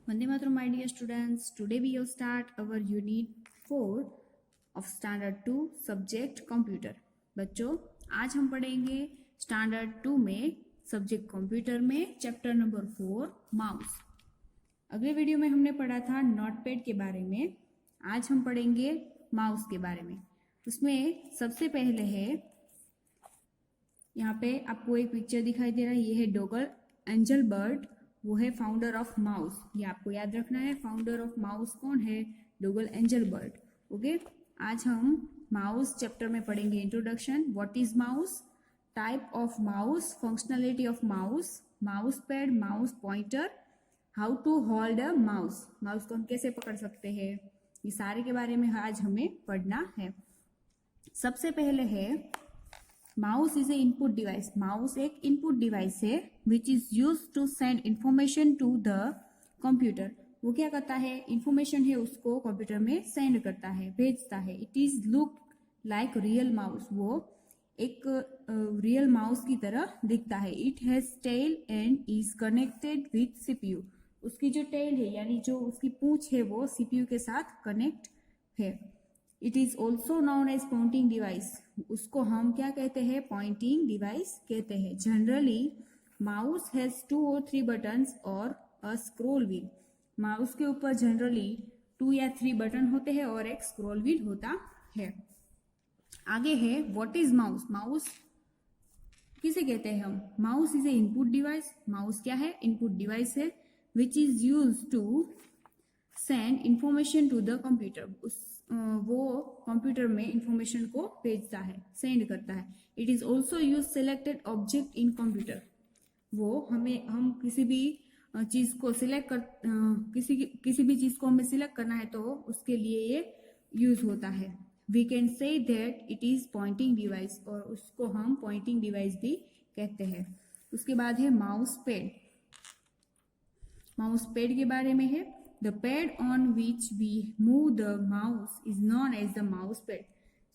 Vande Mataram, my dear students. Today we will start our unit 4 of standard 2 subject computer. बच्चों आज हम पढ़ेंगे standard 2 में subject computer में चैप्टर नंबर 4 माउस। अगले वीडियो में हमने पढ़ा था नोटपैड के बारे में। आज हम पढ़ेंगे माउस के बारे में। उसमें सबसे पहले है, यहाँ पे आपको एक पिक्चर दिखाई दे रहा है, ये है डोगल एंजलबर्ट, वो है फाउंडर ऑफ माउस। ये आपको याद रखना है, फाउंडर ऑफ माउस कौन है? Dongle Engelbart. ओके, आज हम माउस चैप्टर में पढ़ेंगे introduction, what is mouse, type of mouse, functionality of mouse, mouse pad, mouse pointer, how to hold a mouse, mouse को हम कैसे पकड़ सकते हैं, ये सारे के बारे में आज हमें पढ़ना है। सबसे पहले है mouse is a input device. Mouse एक इनपुट डिवाइस है which is use to send information to the computer. वो क्या करता है? इंफॉर्मेशन है उसको कंप्यूटर में सेंड करता है, भेजता है। It is look like real mouse, वो एक रियल माउस की तरह दिखता है। It has tail and is connected with CPU. उसकी जो टेल है यानी जो उसकी पूंछ है वो सीपीयू के साथ कनेक्ट है। It is also known as pointing device. उसको हम क्या कहते हैं? पॉइंटिंग डिवाइस कहते हैं। Generally mouse has 2 or 3 buttons और अ स्क्रॉल व्हील। माउस के ऊपर जनरली 2 या 3 बटन होते हैं और एक स्क्रॉल व्हील होता है। आगे है व्हाट इज माउस। माउस किसे कहते हैं हम? Mouse is a input device. Mouse क्या है? इनपुट डिवाइस है which is use to send information to the computer. वो कंप्यूटर में इंफॉर्मेशन को भेजता है, सेंड करता है। It is also use selected object in computer. वो हम किसी भी चीज को सिलेक्ट कर किसी भी चीज को हमें सिलेक्ट करना है तो उसके लिए ये यूज होता है। We can say that it is pointing device, और उसको हम पॉइंटिंग डिवाइस भी कहते हैं। उसके बाद है माउस पैड। माउस पैड के बारे में है, The pad on which we move the mouse is known as the mouse pad.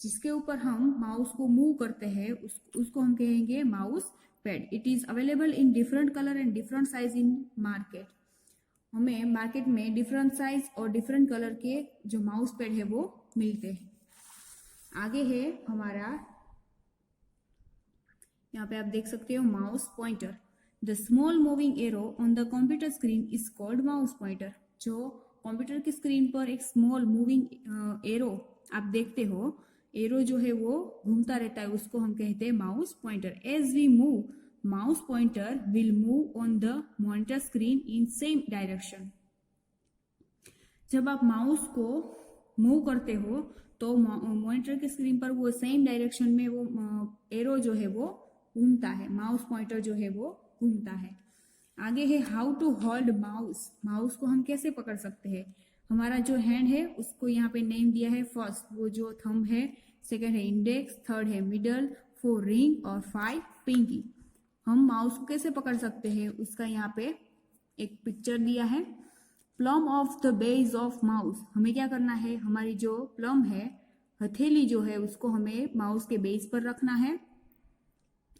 जिसके ऊपर हम माउस को मूव करते हैं उसको हम कहेंगे mouse pad. It is available in different colour and different size in market. हमें मार्केट में डिफरेंट साइज और डिफरेंट कलर के जो माउस पैड है वो मिलते हैं। आगे है हमारा, यहाँ पे आप देख सकते हो mouse pointer. The small moving arrow on the computer screen is called mouse pointer. जो कंप्यूटर की स्क्रीन पर एक स्मॉल मूविंग एरो आप देखते हो, एरो जो है वो घूमता रहता है, उसको हम कहते हैं mouse pointer. As we move mouse pointer will move on the monitor screen in same direction. जब आप माउस को मूव करते हो तो मॉनिटर की स्क्रीन पर वो सेम डायरेक्शन में वो एरो जो है वो घूमता है, माउस पॉइंटर जो है वो घूमता है। आगे है how to hold mouse. Mouse को हम कैसे पकड़ सकते हैं? हमारा जो हैंड है उसको यहाँ पे नेम दिया है फर्स्ट, वो जो थंब है, सेकंड है इंडेक्स, थर्ड है मिडल, 4 रिंग और 5 पिंकी। हम माउस को कैसे पकड़ सकते हैं उसका यहाँ पे एक पिक्चर दिया है। Plum of the base of mouse. हमें क्या करना है? हमारी जो प्लम है, हथेली जो है, उसको हमें माउस के बेस पर रखना है।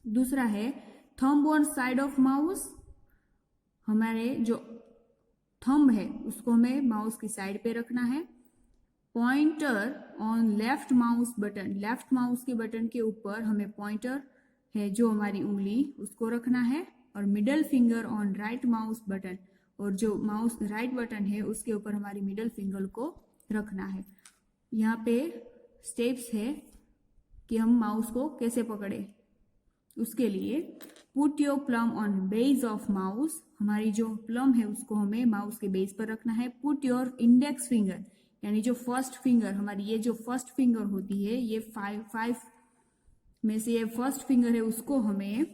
दूसरा है thumb on side of mouse. हमारे जो थंब है उसको हमें माउस की साइड पे रखना है। Pointer on left mouse button. Left mouse के बटन के ऊपर हमें पॉइंटर है जो हमारी उंगली, उसको रखना है। और middle finger on right mouse button, और जो माउस राइट बटन है उसके ऊपर हमारी मिडल फिंगर को रखना है। यहाँ पे स्टेप्स है कि हम माउस को कैसे पकड़े। उसके लिए put your plum on base of mouse. हमारी जो प्लम है उसको हमें माउस के बेस पर रखना है। पुट योर इंडेक्स फिंगर, यानी जो फर्स्ट फिंगर, हमारी ये जो फर्स्ट फिंगर होती है, ये 5 में से ये फर्स्ट फिंगर है, उसको हमें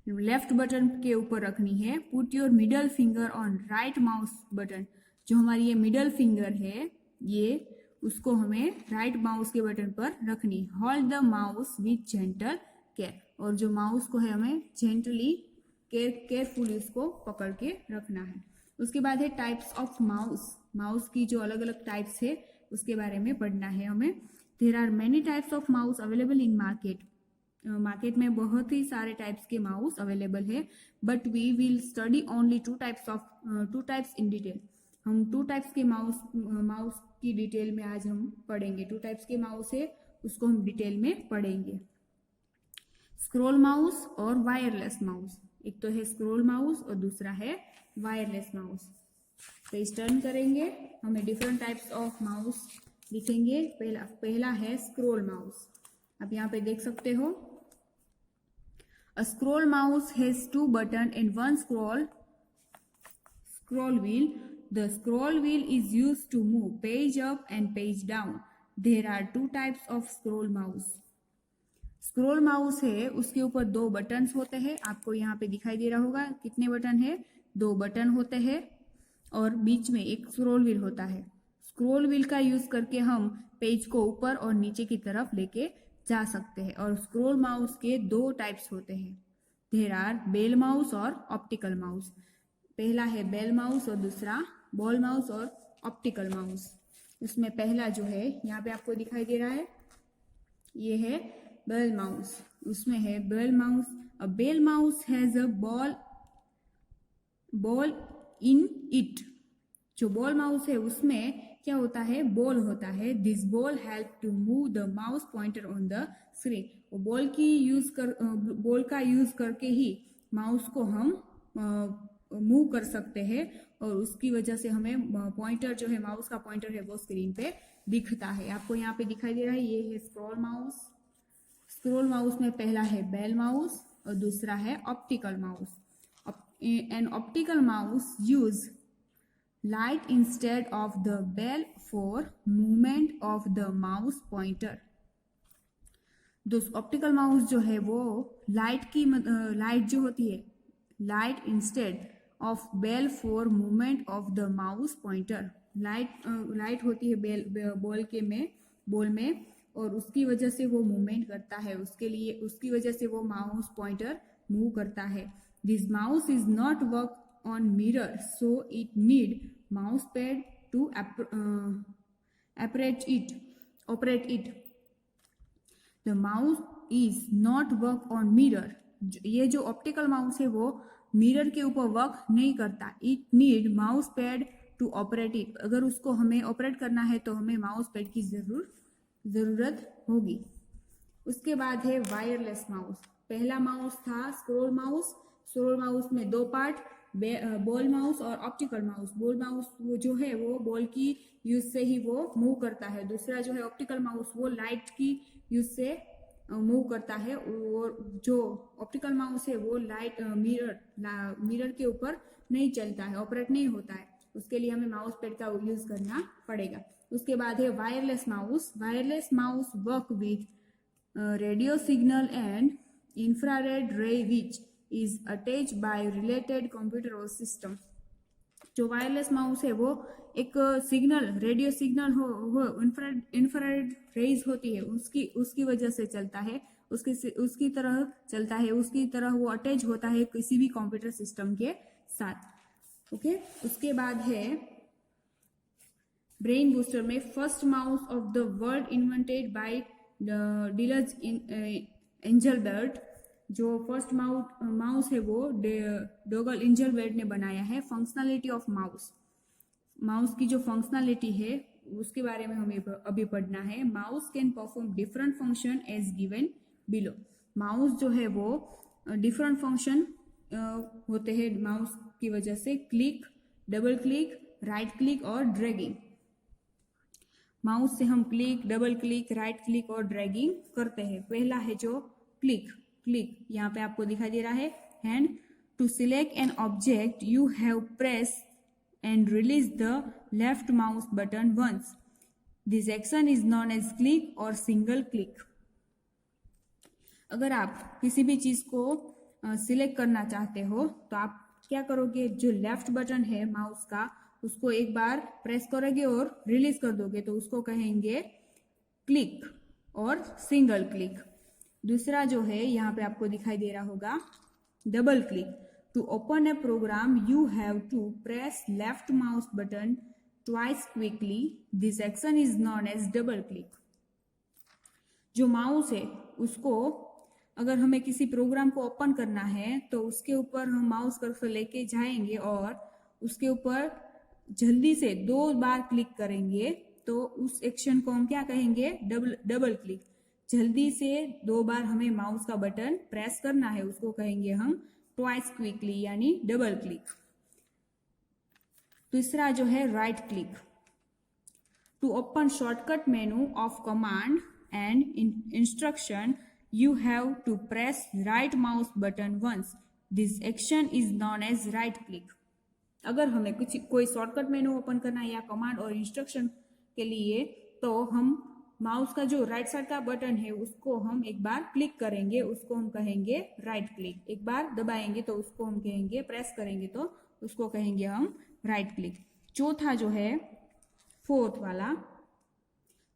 लेफ्ट बटन के ऊपर रखनी है। Put your middle finger on right mouse button. जो हमारी ये मिडल फिंगर है ये, उसको हमें राइट माउस के बटन पर रखनी। Hold the mouse with gentle care. और जो माउस को है हमें जेंटली केयरफुली उसको पकड़ के रखना है। उसके बाद है टाइप्स ऑफ माउस। माउस की जो अलग अलग टाइप्स है उसके बारे में पढ़ना है हमें। There are many types of mouse available in market. Market में बहुत ही सारे टाइप्स के माउस अवेलेबल है, but we will study only two types in detail. हम टू टाइप्स के माउस की डिटेल में आज हम पढ़ेंगे। टू टाइप्स के माउस है, उसको हम डिटेल में पढ़ेंगे। स्क्रॉल माउस और वायरलेस माउस। एक तो है स्क्रॉल माउस और दूसरा है वायरलेस माउस। पेज टर्न करेंगे, हमें डिफरेंट टाइप्स ऑफ माउस दिखेंगे। पहला है स्क्रॉल माउस। आप यहाँ पे देख सकते हो, a scroll mouse has 2 button and 1 scroll wheel. The scroll wheel is used to move page up and page down. There are 2 types of scroll mouse. Scroll mouse है, उसके ऊपर 2 बटन्स होते हैं। आपको यहाँ पे दिखाई दे रहा होगा कितने बटन है, 2 बटन होते हैं और बीच में एक स्क्रॉल व्हील होता है। स्क्रॉल व्हील का यूज करके हम पेज को ऊपर और नीचे की तरफ लेके जा सकते हैं। और स्क्रॉल माउस के 2 टाइप्स होते हैं, देयर आर बेल माउस और ऑप्टिकल माउस। पहला है बेल माउस और दूसरा बॉल माउस और ऑप्टिकल माउस। उसमें पहला जो है यहाँ पे आपको दिखाई दे रहा है, ये है बेल माउस। उसमें है ball mouse. A ball mouse has a ball in it. जो बॉल माउस है उसमें क्या होता है, बॉल होता है। This ball help to move the mouse pointer on the screen. वो बॉल का यूज करके ही माउस को हम मूव कर सकते हैं और उसकी वजह से हमें पॉइंटर जो है, माउस का पॉइंटर है, वो स्क्रीन पे दिखता है। आपको यहाँ पे दिखाई दे रहा है, ये है स्क्रॉल माउस। स्क्रॉल माउस में पहला है बेल माउस और दूसरा है optical mouse. An optical mouse use light instead of the bell for movement of the mouse pointer. Optical mouse जो है वो लाइट जो होती है, light instead of ball for movement of the mouse pointer. Light होती है ball में और उसकी वजह से वो मूवमेंट करता है, उसकी वजह से वो माउस पॉइंटर मूव करता है। This mouse is not work on mirror, so it need mouse pad to operate it. The mouse is not work on mirror. ये जो ऑप्टिकल माउस है वो मिरर के ऊपर वर्क नहीं करता। It need mouse pad to operate it. अगर उसको हमें ऑपरेट करना है तो हमें माउस पैड की जरूरत होगी। उसके बाद है वायरलेस माउस। पहला माउस था स्क्रॉल माउस। स्क्रॉल माउस में 2 पार्ट, बॉल माउस और ऑप्टिकल माउस। बॉल माउस वो जो है वो बॉल की यूज से ही वो मूव करता है। दूसरा जो है ऑप्टिकल माउस, वो लाइट की यूज से मूव करता है। और जो ऑप्टिकल माउस है वो लाइट मिरर के ऊपर नहीं चलता है, ऑपरेट नहीं होता है। उसके लिए हमें माउस पैड का यूज करना पड़ेगा। उसके बाद है wireless mouse. Wireless mouse work with radio signal and infrared रे विच is attached by related computer or system. जो वायरलेस माउस है वो एक रेडियो सिग्नल हो इंफ्रारेड रेज होती है, उसकी वजह से चलता है, उसकी तरह चलता है, उसकी तरह वो अटैच होता है किसी भी कंप्यूटर सिस्टम के साथ। ओके, उसके बाद है ब्रेन बूस्टर में first mouse of the world invented by Douglas Engelbart. जो फर्स्ट माउस है वो डोगल एंजलबर्ट ने बनाया है। फंक्शनलिटी ऑफ माउस की जो फंक्शनलिटी है उसके बारे में हमें अभी पढ़ना है। Mouse can perform different function as given below. Mouse जो है वो डिफरेंट फंक्शन होते हैं माउस की वजह से। Click, double click, right click और ड्रैगिंग। माउस से हम click, double click, right click और ड्रैगिंग करते हैं। पहला है जो क्लिक, यहाँ पे आपको दिखाई दे रहा है hand. To select an object you have press and release the left mouse button once. This action is known as click और सिंगल क्लिक। अगर आप किसी भी चीज को सिलेक्ट करना चाहते हो तो आप क्या करोगे, जो लेफ्ट बटन है माउस का उसको एक बार प्रेस करोगे और रिलीज कर दोगे तो उसको कहेंगे क्लिक और सिंगल क्लिक। दूसरा जो है यहाँ पे आपको दिखाई दे रहा होगा double click. To open a program you have to press left mouse button twice quickly. This action is known as double click. जो माउस है उसको अगर हमें किसी प्रोग्राम को ओपन करना है तो उसके ऊपर हम माउस कर्सर लेके जाएंगे और उसके ऊपर जल्दी से 2 बार क्लिक करेंगे तो उस एक्शन को हम क्या कहेंगे, डबल क्लिक। जल्दी से 2 बार हमें माउस का बटन प्रेस करना है, उसको कहेंगे हम ट्वाइस क्विकली यानी डबल क्लिक। तीसरा जो है right click. To open shortcut menu of command and instruction you have to press right mouse button once. This action is known as right click. अगर हमें कोई शॉर्टकट मेनू ओपन करना है या कमांड और इंस्ट्रक्शन के लिए तो हम माउस का जो राइट साइड का बटन है उसको हम एक बार क्लिक करेंगे, उसको हम कहेंगे राइट क्लिक। एक बार दबाएंगे तो उसको हम कहेंगे, प्रेस करेंगे तो उसको कहेंगे हम राइट क्लिक। चौथा जो है फोर्थ वाला,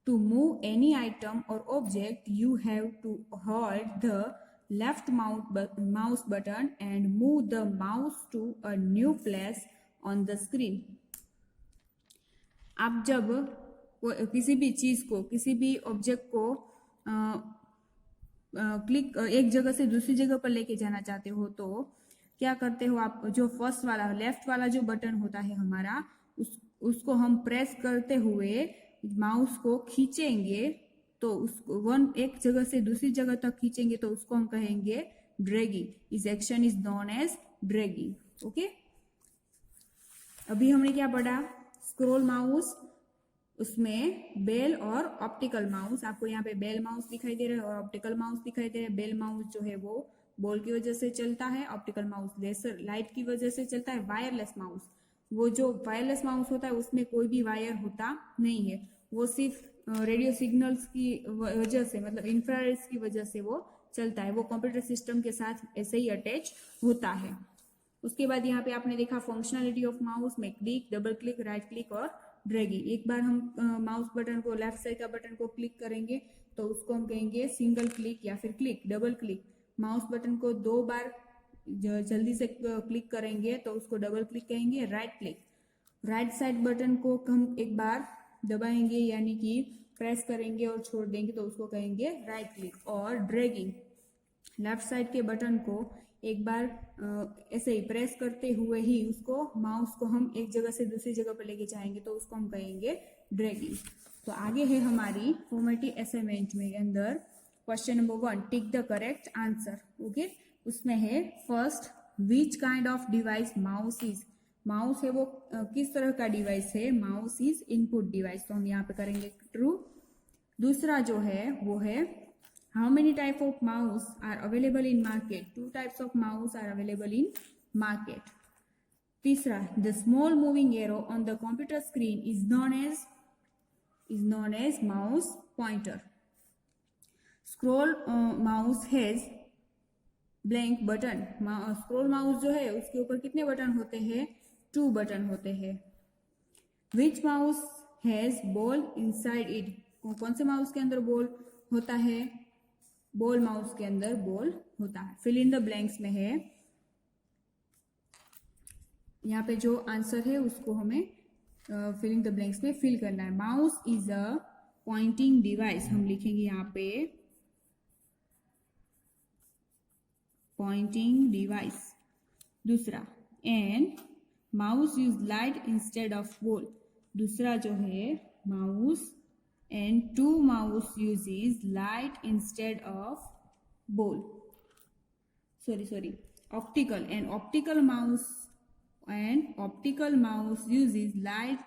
to move any item or object you have to hold the left mouse button and move the mouse to a new place on the screen. आप जब किसी भी चीज को, किसी भी ऑब्जेक्ट को क्लिक एक जगह से दूसरी जगह पर लेके जाना चाहते हो तो क्या करते हो आप, जो फर्स्ट वाला लेफ्ट वाला जो बटन होता है हमारा उसको हम प्रेस करते हुए माउस को खींचेंगे तो उसको एक जगह से दूसरी जगह तक खींचेंगे तो उसको हम कहेंगे ड्रैगिंग। इस action is known as dragging. Okay, अभी हमने क्या पढ़ा, स्क्रोल माउस, उसमें बेल और ऑप्टिकल माउस। आपको यहाँ पे बेल माउस दिखाई दे रहा है और ऑप्टिकल माउस दिखाई दे रहा है। बेल माउस जो है वो बॉल की वजह से चलता है, ऑप्टिकल माउस लेजर लाइट की वजह से चलता है। वायरलेस माउस, वो जो वायरलेस माउस होता है उसमें कोई भी वायर होता नहीं है, वो सिर्फ रेडियो सिग्नल्स की वजह से, मतलब इंफ्रारेड्स की वजह से वो चलता है। वो कंप्यूटर सिस्टम के साथ ऐसे ही अटैच होता है। उसके बाद यहाँ पे आपने देखा फंक्शनलिटी ऑफ माउस में click, double click, right click और ड्रैगिंग। एक बार हम माउस बटन को, लेफ्ट साइड का बटन को क्लिक करेंगे तो उसको हम कहेंगे सिंगल क्लिक या फिर click, double click. Mouse button को 2 बार जल्दी से क्लिक करेंगे तो उसको डबल क्लिक कहेंगे, right click. Right side button को हम एक बार दबाएंगे यानी कि प्रेस करेंगे और छोड़ देंगे तो उसको कहेंगे राइट क्लिक। और ड्रैगिंग, लेफ्ट साइड के बटन को एक बार ऐसे ही प्रेस करते हुए ही उसको माउस को हम एक जगह से दूसरी जगह पर लेके जाएंगे तो उसको हम कहेंगे ड्रैगिंग। तो आगे है हमारी फॉर्मेटिव असाइनमेंट में अंदर question number 1, tick the correct answer. Okay, उसमें है first, which kind of device mouse is. Mouse है वो किस तरह का डिवाइस है, माउस इज इनपुट डिवाइस, तो हम यहाँ पे करेंगे ट्रू। दूसरा जो है वो है how many type of mouse are available in market. 2 types of mouse are available in market. तीसरा, the small moving arrow on the computer screen is known as mouse pointer. Scroll mouse has blank button. Scroll mouse जो है उसके ऊपर कितने button होते हैं, 2 button होते हैं। Which mouse has ball inside it. कौन से माउस के अंदर बॉल होता है, बॉल माउस के अंदर बॉल होता है। फिल इन द ब्लैंक्स में है, यहाँ पे जो आंसर है उसको हमें फिल इन द ब्लैंक्स में फिल करना है। Mouse is a pointing device, हम लिखेंगे यहाँ पे पॉइंटिंग डिवाइस। दूसरा, and mouse use light instead of ball. दूसरा जो है mouse and 2 mouse uses light instead of ball. Optical and optical mouse uses light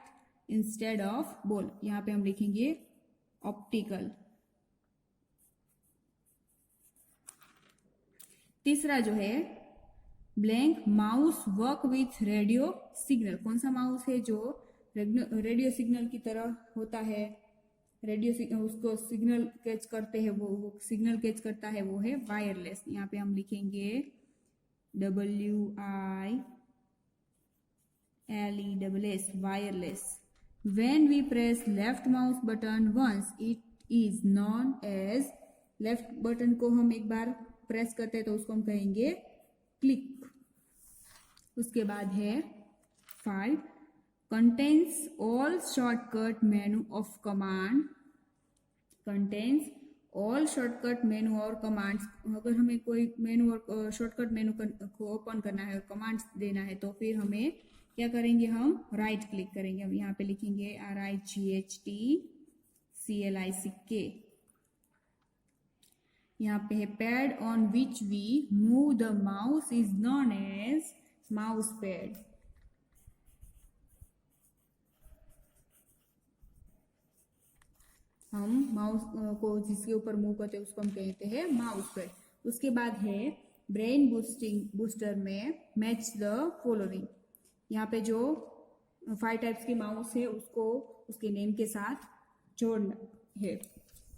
instead of ball. यहाँ पे हम लिखेंगे optical। तीसरा जो है blank mouse work with radio signal. कौन सा माउस है जो रेडियो सिग्नल की तरह होता है, रेडियो उसको सिग्नल कैच करते हैं, वो सिग्नल कैच करता है, वो है वायरलेस। यहाँ पे हम लिखेंगे WIRLESS, wireless. When we press left mouse button once it is known as, left button को हम एक बार प्रेस करते हैं तो उसको हम कहेंगे क्लिक। उसके बाद है 5, contains all shortcut menu of command, contains all shortcut menu और कमांड्स, अगर हमें कोई मेनू और शॉर्टकट मेनू को ओपन करना है और कमांड्स देना है तो फिर हमें क्या करेंगे, हम राइट क्लिक करेंगे। हम यहाँ पे लिखेंगे RIGHTCLICK। यहाँ पे है pad on which we move the mouse is known as mouse pad. हम माउस को जिसके ऊपर मूव करते हैं उसको हम कहते हैं माउस पैड। उसके बाद है ब्रेन बूस्टर में मैच द फॉलोइंग। यहाँ पे जो 5 टाइप्स के माउस है उसको उसके नेम के साथ जोड़ना है।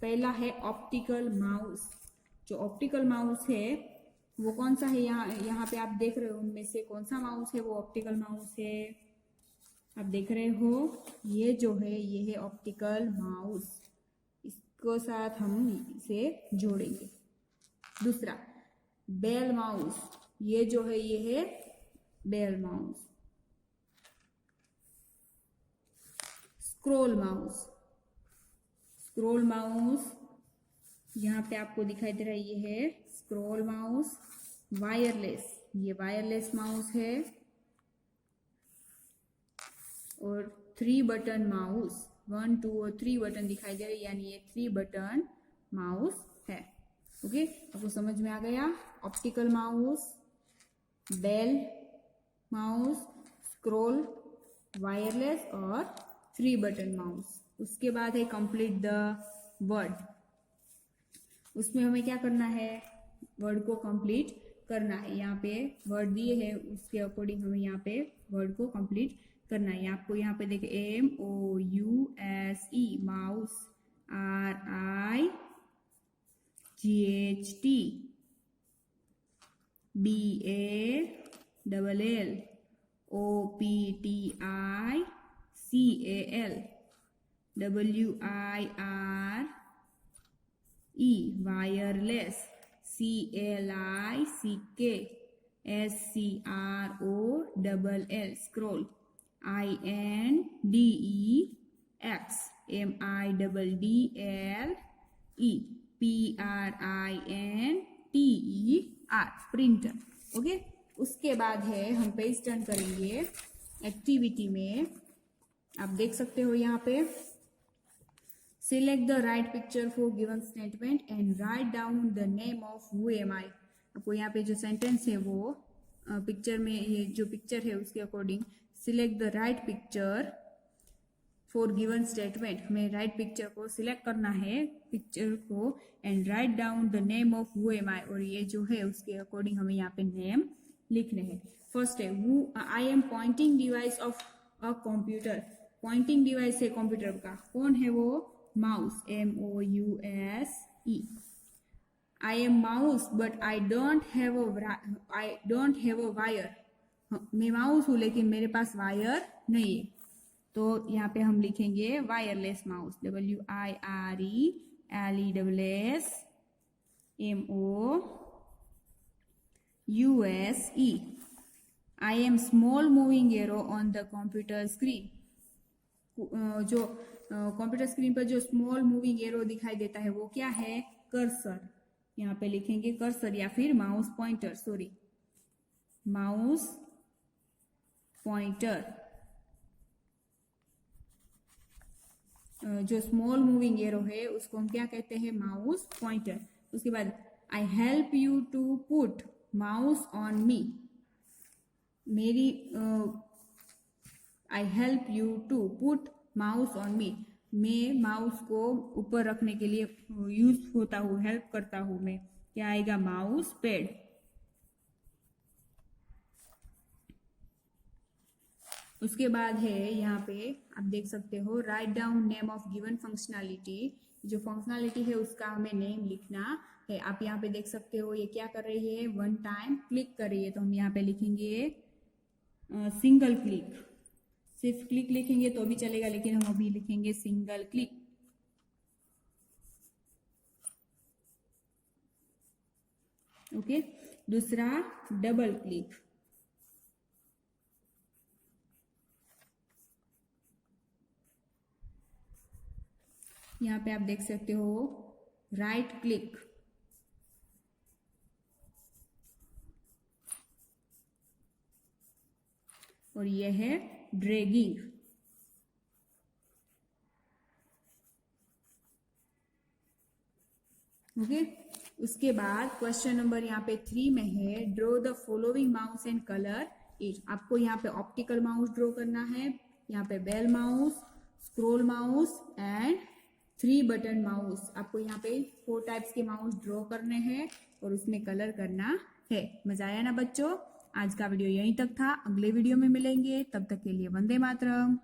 पहला है ऑप्टिकल माउस। जो ऑप्टिकल माउस है वो कौन सा है, यहाँ पे आप देख रहे हो उनमें से कौन सा माउस है वो ऑप्टिकल माउस है, आप देख रहे हो ये जो है ये है ऑप्टिकल माउस, इसको साथ हम इसे जोड़ेंगे। दूसरा बेल माउस, ये जो है ये है ball mouse. Scroll mouse, scroll mouse यहाँ पे आपको दिखाई दे रहा है ये है स्क्रोल माउस। वायरलेस, ये वायरलेस माउस है। और 3 बटन माउस, 1 2 और 3 बटन दिखाई दे रहे हैं, यानी ये 3 बटन माउस है। ओके, आपको समझ में आ गया। Optical mouse, ball mouse, scroll, wireless और 3 बटन माउस। उसके बाद है कंप्लीट द वर्ड। उसमें हमें क्या करना है, वर्ड को कंप्लीट करना है। यहाँ पे वर्ड दिए हैं उसके अकॉर्डिंग हमें यहाँ पे वर्ड को कंप्लीट करना है। आपको यहाँ पे देखिए MOUSE mouse, RIGHT, BALL, OPTICAL, WIRE, wireless, CLICK, SCROLL, scroll, INDEX, MIDDLE, PRINTER, printer. Okay, उसके बाद है हम पेज टर्न करेंगे एक्टिविटी में। आप देख सकते हो यहाँ पे select the right picture for given statement and write down the name of who am I. आपको यहाँ पे जो सेंटेंस है वो पिक्चर में, ये जो पिक्चर है उसके according select the right picture for given statement. हमें राइट पिक्चर को सिलेक्ट करना है, पिक्चर को, and write down the name of who am I, और ये जो है उसके अकॉर्डिंग हमें यहाँ पे नेम लिखने हैं। फर्स्ट है I am pointing device of a computer. Pointing device है कंप्यूटर का, कौन है वो, mouse, MOUSE। I am mouse but I don't have a wire. मैं माउस हूं लेकिन मेरे पास वायर नहीं है, तो यहाँ पे हम लिखेंगे wireless mouse, WIRELESSMOUSE। I am small moving arrow on the computer screen. जो कंप्यूटर स्क्रीन पर जो स्मॉल मूविंग एरो दिखाई देता है वो क्या है, कर्सर। यहाँ पे लिखेंगे कर्सर या फिर mouse pointer, sorry mouse pointer. जो स्मॉल मूविंग एरो है उसको हम क्या कहते हैं, माउस पॉइंटर। उसके बाद I help you to put mouse on me. मेरी I help you to put mouse on me, मैं माउस को ऊपर रखने के लिए यूज होता हूँ, हेल्प करता हूँ मैं, क्या आएगा, माउस पैड। उसके बाद है यहाँ पे आप देख सकते हो write down name of given functionality. जो फंक्शनैलिटी है उसका हमें नेम लिखना है। आप यहाँ पे देख सकते हो ये क्या कर रही है, 1 टाइम क्लिक कर रही है, तो हम यहाँ पे लिखेंगे सिंगल क्लिक। सिर्फ क्लिक लिखेंगे तो भी चलेगा, लेकिन हम अभी लिखेंगे सिंगल क्लिक। ओके, दूसरा डबल क्लिक। यहाँ पे आप देख सकते हो राइट क्लिक, और यह है ड्रैगिंग। ओके, उसके बाद क्वेश्चन नंबर यहाँ पे 3 में है, draw the following mouse and colour it. आपको यहाँ पे ऑप्टिकल माउस ड्रॉ करना है, यहाँ पे ball mouse, scroll mouse and 3 button mouse. आपको यहाँ पे 4 टाइप्स के माउस ड्रॉ करने हैं और उसमें कलर करना है। मजा आया ना बच्चों? आज का वीडियो यहीं तक था, अगले वीडियो में मिलेंगे, तब तक के लिए वंदे मातरम।